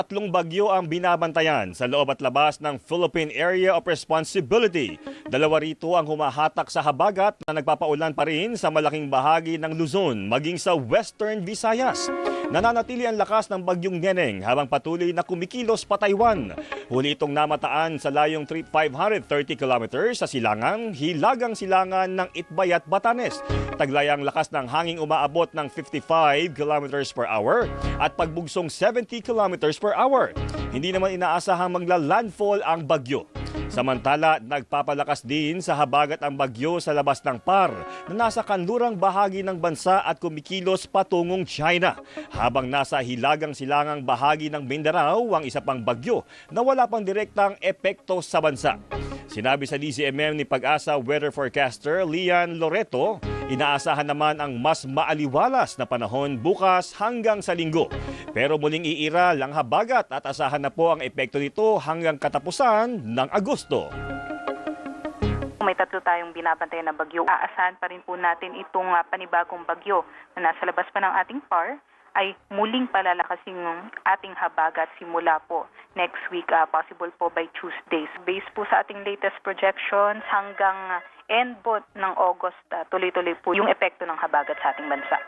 Tatlong bagyo ang binabantayan sa loob at labas ng Philippine Area of Responsibility. Dalawa rito ang humahatak sa habagat na nagpapaulan pa rin sa malaking bahagi ng Luzon maging sa Western Visayas. Nananatili ang lakas ng bagyong Neneng habang patuloy na kumikilos pa Taiwan. Huli itong namataan sa layong 530 kilometers sa silangan, hilagang silangan ng Itbayat, Batanes. Taglay ang lakas ng hanging umaabot ng 55 kilometers per hour at pagbugsong 70 kilometers per hour. Hindi naman inaasahang magla-landfall ang bagyo. Samantala, nagpapalakas din sa habagat ang bagyo sa labas ng PAR na nasa kanlurang bahagi ng bansa at kumikilos patungong China. Habang nasa hilagang silangang bahagi ng Mindanao ang isa pang bagyo na wala pang direktang epekto sa bansa. Sinabi sa DZMM ni Pag-asa weather forecaster Lian Loreto, inaasahan naman ang mas maaliwalas na panahon bukas hanggang sa linggo. Pero muling iiral ang habagat at asahan na po ang epekto nito hanggang katapusan ng Agosto. May tatlo tayong binabantayan na bagyo. Aasahan pa rin po natin itong panibagong bagyo na nasa labas pa ng ating PAR ay muling palalakasin ng ating habagat simula po next week, possible po by Tuesday. Based po sa ating latest projections hanggang end po ng August, tuloy-tuloy po yung epekto ng habagat sa ating bansa.